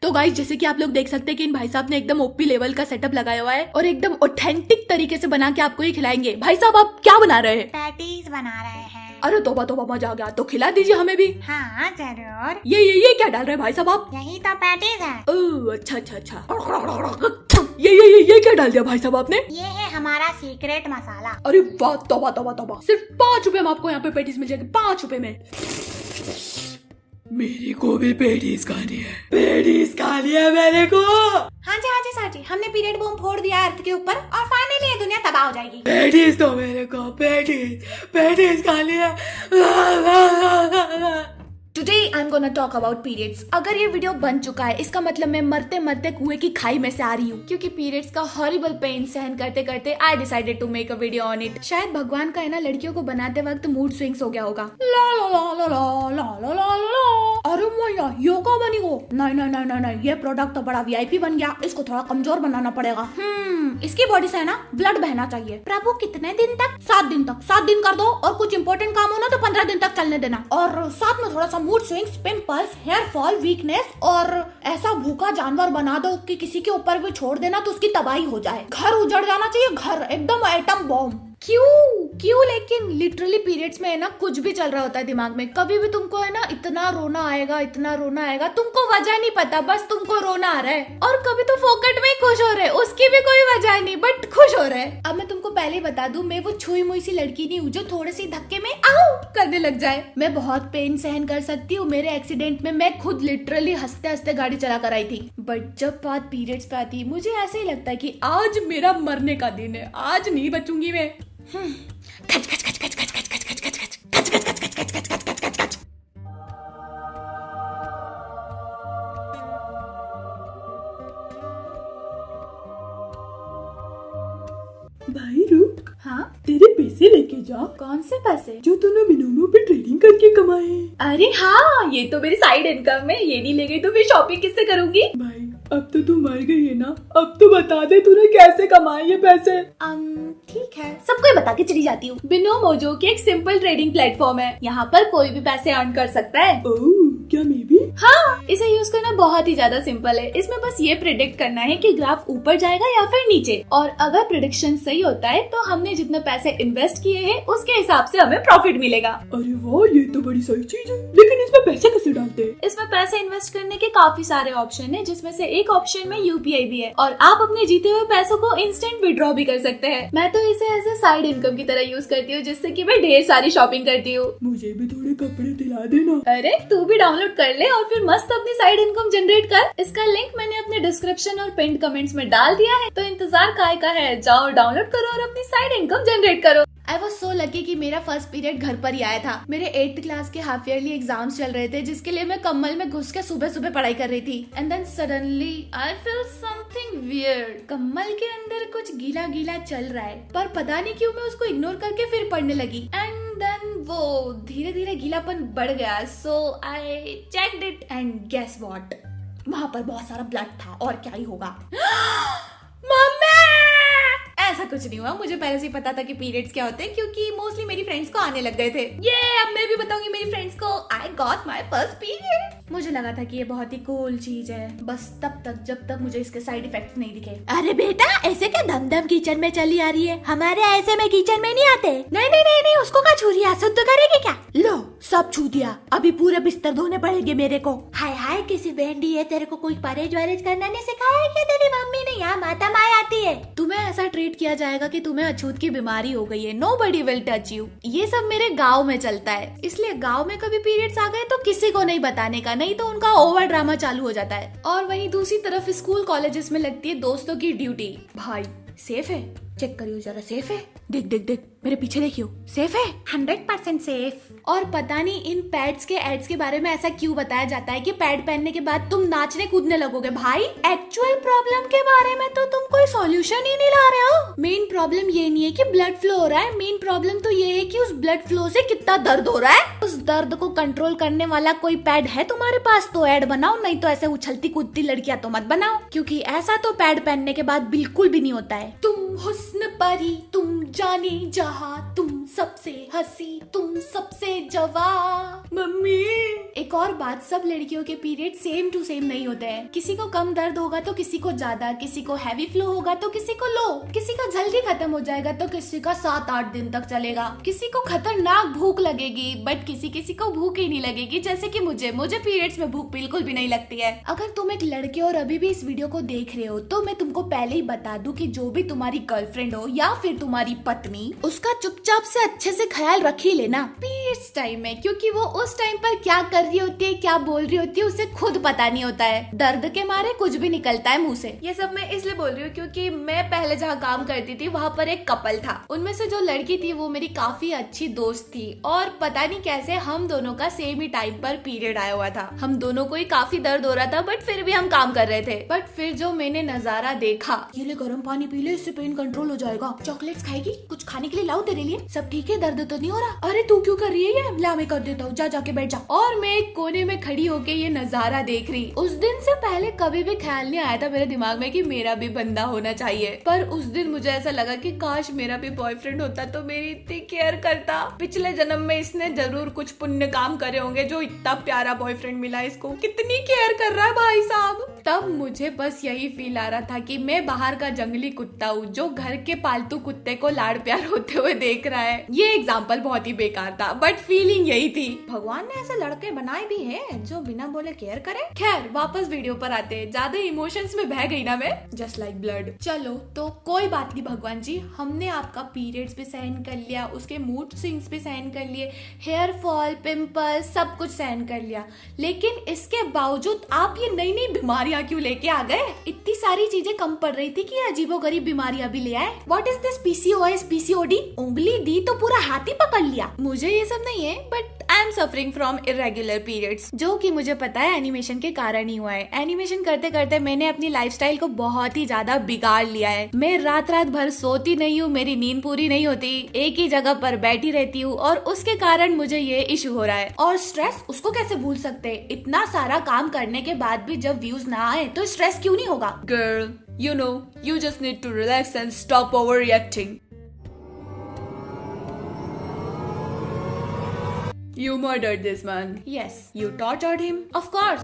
तो गाइस जैसे कि आप लोग देख सकते हैं कि इन भाई साहब ने एकदम ओपी लेवल का सेटअप लगाया हुआ है और एकदम ऑथेंटिक तरीके से बना के आपको ये खिलाएंगे। भाई साहब आप क्या बना रहे हैं? पैटीज बना रहे हैं। अरे तोबा तोबा मजा आ गया, तो खिला दीजिए हमें भी। हाँ जरूर। ये क्या डाल रहे हैं भाई साहब आप? यही तो पैटीज है। ओह अच्छा। ये क्या डाल दिया भाई साहब आपने? ये है हमारा सीक्रेट मसाला। अरे वाह, तोबा सिर्फ 5 रुपए में आपको यहाँ पे पैटीज मिल जाएगी, 5 रुपए में। मेरे को भी पैटीज खानी है, पैटीज खानी है मेरे को। हाँ जी सर जी, हमने पीरियड बम फोड़ दिया अर्थ के ऊपर और फाइनली ये दुनिया तबाह हो जाएगी। पैटीज तो मेरे को, पैटीज खानी है। Today I'm gonna talk about periods। अगर ये वीडियो बन चुका है इसका मतलब मैं मरते मरते कुएं की खाई में से आ रही हूँ, क्योंकि पीरियड्स का हॉरिबल पेन सहन करते करते I decided to make a video on it। शायद भगवान का है ना लड़कियों को बनाते वक्त मूड स्विंग्स हो गया होगा। ला ला ला ला ला ला ला ला ला। अरे मैया योगा बनी हो? नहीं, ये प्रोडक्ट तो बड़ा VIP बन गया, इसको थोड़ा कमजोर बनाना पड़ेगा। इसकी बॉडी से है ना ब्लड बहना चाहिए। प्रभु कितने दिन तक? 7 दिन तक। 7 दिन कर दो और कुछ इंपॉर्टेंट काम हो ना तो 15 दिन तक चलने देना। और साथ में थोड़ा सा mood swings, pimples, hair fall, weakness और ऐसा भूखा जानवर बना दो कि किसी के ऊपर भी छोड़ देना तो उसकी तबाही हो जाए। घर उजड़ जाना चाहिए, घर एकदम एटम बॉम्ब। क्यों लेकिन लिटरली पीरियड्स में है ना कुछ भी चल रहा होता है दिमाग में। कभी भी तुमको है ना इतना रोना आएगा, तुमको वजह नहीं पता, बस तुमको रोना आ रहा है। और कभी तो फोकट में ही खुश हो रहे, उसकी भी कोई वजह नहीं, बट खुश हो रहे। अब मैं तुमको पहले बता दूं, मैं वो छुई मुई सी लड़की नहीं हूँ जो थोड़े से धक्के में आओ करने लग जाए। मैं बहुत पेन सहन कर सकती हूँ। मेरे एक्सीडेंट में मैं खुद लिटरली हंसते हंसते गाड़ी चला कर आई थी। बट जब बात पीरियड्स पे आती है मुझे ऐसे ही लगता है कि आज मेरा मरने का दिन है, आज नहीं बचूंगी मैं। भाई रुक। हाँ तेरे पैसे लेके जा। कौन से पैसे? जो तूने बिनोमो पे ट्रेडिंग करके कमाए। अरे हाँ, ये तो मेरी साइड इनकम है। ये नहीं ले गई तो फिर शॉपिंग किससे करूंगी? भाई अब तो तू मर गई है ना, अब तो बता दे तूने कैसे कमाए ये पैसे। ठीक है, सबको बता के चली जाती हूँ। बिनोमो जो कि एक सिंपल ट्रेडिंग प्लेटफॉर्म है, यहाँ पर कोई भी पैसे अर्न कर सकता है। ओह, क्या मैं भी? हाँ, इसे यूज करना बहुत ही ज्यादा सिंपल है। इसमें बस ये प्रिडिक्ट करना है कि ग्राफ ऊपर जाएगा या फिर नीचे, और अगर प्रिडिक्शन सही होता है तो हमने जितने पैसे इन्वेस्ट किए हैं उसके हिसाब से हमें प्रॉफिट मिलेगा। अरे वाह, ये तो बड़ी सही चीज है। लेकिन इसमें पैसे कैसे डालते हैं? इसमें पैसे इन्वेस्ट करने के काफी सारे ऑप्शन है, जिसमें से एक ऑप्शन में UPI भी है और आप अपने जीते हुए पैसों को इंस्टेंट विड्रॉ भी कर सकते हैं। मैं तो इसे एज ए साइड इनकम की तरह यूज करती हूँ, जिससे कि मैं ढेर सारी शॉपिंग करती हूँ। मुझे भी थोड़े कपड़े दिला देना। अरे तू भी डाउनलोड कर ले और फिर मस्त अपनी साइड इनकम जनरेट कर। इसका लिंक मैंने अपने डिस्क्रिप्शन और पिन कमेंट्स में डाल दिया है, तो इंतजार काहे का है, जाओ डाउनलोड करो और अपनी साइड इनकम जनरेट करो। आई वॉज सो लकी कि मेरा फर्स्ट पीरियड घर पर ही आया था। मेरे 8th क्लास के हाफ ईयरली एग्जाम्स चल रहे थे, जिसके लिए मैं कम्बल में घुस के सुबह सुबह पढ़ाई कर रही थी। And then suddenly I feel something weird. कम्बल के अंदर कुछ गीला गीला चल रहा है, पर पता नहीं क्यों मैं उसको इग्नोर करके फिर पढ़ने लगी। एंड देन वो धीरे धीरे गीलापन बढ़ गया। So I checked it and guess what, वहां पर बहुत सारा ब्लड था, और क्या ही होगा। मम्मी! ऐसा कुछ नहीं हुआ, मुझे पहले से ही पता था कि पीरियड्स क्या होते हैं, क्योंकि मोस्टली मेरी फ्रेंड्स को आने लग गए थे। ये अब मैं भी बताऊंगी मेरी फ्रेंड्स को, I got my first period. मुझे लगा था कि ये बहुत ही कूल चीज है, बस तब तक जब तक मुझे इसके साइड इफेक्ट्स नहीं दिखे। अरे बेटा, ऐसे क्या धम किचन में चली आ रही है? हमारे ऐसे में किचन में नहीं आते। नहीं, उसको क्या छू रही है? शुद्ध करेगी क्या? लो, सब छू दिया, अभी पूरे बिस्तर धोने पड़ेंगे मेरे को। हाय किसी भेंडी है, तेरे को कोई परहेज वरहेज करना नहीं सिखाया क्या तेरी मम्मी ने? यहाँ माता माँ आती है। तुम्हें ऐसा ट्रीट किया जाएगा कि तुम्हें अछूत की बीमारी हो गई है। Nobody will touch you. ये सब मेरे गाँव में चलता है, इसलिए गाँव में कभी पीरियड्स आ गए तो किसी को नहीं बताने का, नहीं तो उनका ओवर ड्रामा चालू हो जाता है। और वहीं दूसरी तरफ स्कूल कॉलेजेस में लगती है दोस्तों की ड्यूटी। भाई सेफ है? चेक करियो जरा, सेफ है? देख मेरे पीछे देखियो, सेफ है? 100% सेफ। और पता नहीं इन पैड्स के एड्स के बारे में ऐसा क्यों बताया जाता है कि पैड पहनने के बाद तुम नाचने कूदने लगोगे। भाई एक्चुअल प्रॉब्लम के बारे में तो तुम कोई सॉल्यूशन ही नहीं ला रहे हो। मेन प्रॉब्लम ये नहीं है कि ब्लड फ्लो हो रहा है, मेन प्रॉब्लम तो ये है कि उस ब्लड फ्लो से कितना दर्द हो रहा है। उस दर्द को कंट्रोल करने वाला कोई पैड है तुम्हारे पास तो ऐड बनाओ, नहीं तो ऐसे उछलती कूदती लड़कियां तो मत बनाओ, क्योंकि ऐसा तो पैड पहनने के बाद बिल्कुल भी नहीं होता है। तुम हुस्न परी, तुम जाने जा जहाँ तुम सबसे हंसी, तुम सबसे जवां। मम्मी एक और बात, सब लड़कियों के पीरियड सेम टू सेम नहीं होते हैं। किसी को कम दर्द होगा तो किसी को ज्यादा, किसी को हैवी फ्लो होगा तो किसी को लो, किसी का जल्दी खत्म हो जाएगा तो किसी का 7-8 दिन तक चलेगा, किसी को खतरनाक भूख लगेगी बट किसी को भूख ही नहीं लगेगी, जैसे कि मुझे पीरियड्स में भूख बिल्कुल भी नहीं लगती है। अगर तुम एक लड़के और अभी भी इस वीडियो को देख रहे हो तो मैं तुमको पहले ही बता दूं कि जो भी तुम्हारी गर्लफ्रेंड हो या फिर तुम्हारी पत्नी, उसका चुपचाप से अच्छे से ख्याल रख ही लेना पीरियड्स टाइम में, क्योंकि वो उस टाइम पर क्या कर रही होती है, क्या बोल रही होती है, उसे खुद पता नहीं होता है। दर्द के मारे कुछ भी निकलता है मुंह से। ये सब मैं इसलिए बोल रही हूँ क्योंकि मैं पहले जहाँ काम करती थी वहाँ पर एक कपल था। उनमें से जो लड़की थी वो मेरी काफी अच्छी दोस्त थी और पता नहीं कैसे हम दोनों का सेम ही टाइम पर पीरियड आया हुआ था। हम दोनों को ही काफी दर्द हो रहा था बट फिर भी हम काम कर रहे थे। बट फिर जो मैंने नजारा देखा, ये ले गर्म पानी पी ले, इससे पेन कंट्रोल हो जाएगा, चॉकलेट्स खाएगी, कुछ खाने के लिए लाऊं तेरे लिए, सब ठीक है, दर्द तो नहीं हो रहा, अरे तू क्यों कर रही है ये, ला मैं कर देता हूँ, जा जाके बैठ जा। और मैं एक कोने में खड़ी होके ये नजारा देख रही। उस दिन से पहले कभी भी ख्याल नहीं आया था मेरे दिमाग में कि मेरा भी बंदा होना चाहिए, पर उस दिन मुझे ऐसा लगा कि काश मेरा भी बॉयफ्रेंड होता तो मेरी इतनी केयर करता। पिछले जन्म में इसने जरूर कुछ पुण्य काम करे होंगे जो इतना प्यारा बॉयफ्रेंड मिला इसको, कितनी केयर कर रहा है भाई साहब। तब मुझे बस यही फील आ रहा था कि मैं बाहर का जंगली कुत्ता हूँ जो घर के पालतू कुत्ते को लाड़ प्यार होते हुए देख रहा है। ये एग्जाम्पल बहुत ही बेकार था बट फीलिंग यही थी। भगवान ने ऐसे लड़के बनाए भी हैं जो बिना बोले केयर करे। खैर वापस वीडियो पर आते हैं, ज्यादा इमोशंस में बह गई ना मैं, जस्ट लाइक ब्लड। चलो तो कोई बात नहीं भगवान जी, हमने आपका पीरियड्स भी सहन कर लिया, उसके मूड स्विंग्स भी सहन कर लिए, हेयर फॉल, पिंपल, सब कुछ सहन कर लिया, लेकिन इसके बावजूद आप ये नई नई बीमारियां क्यों लेके आ गए? इतनी सारी चीजें कम पड़ रही थी कि अजीबोगरीब बीमारियां भी ले आए। What is this PCOS, PCOD? उंगली दी तो पूरा हाथ ही पकड़ लिया। मुझे ये सब नहीं है but I am suffering from irregular periods, जो कि मुझे पता है एनिमेशन के कारण ही हुआ है। एनिमेशन करते करते मैंने अपनी लाइफस्टाइल को बहुत ही ज्यादा बिगाड़ लिया है। मैं रात भर सोती नहीं हूँ, मेरी नींद पूरी नहीं होती, एक ही जगह पर बैठी रहती हूँ और उसके कारण मुझे ये इशू हो रहा है। और स्ट्रेस, उसको कैसे भूल सकते? इतना सारा काम करने के बाद भी जब व्यूज ना आए तो स्ट्रेस क्यों नहीं होगा? Girl, you know, you just need to relax and stop overreacting. You murdered this man. Yes, you tortured him. Of course.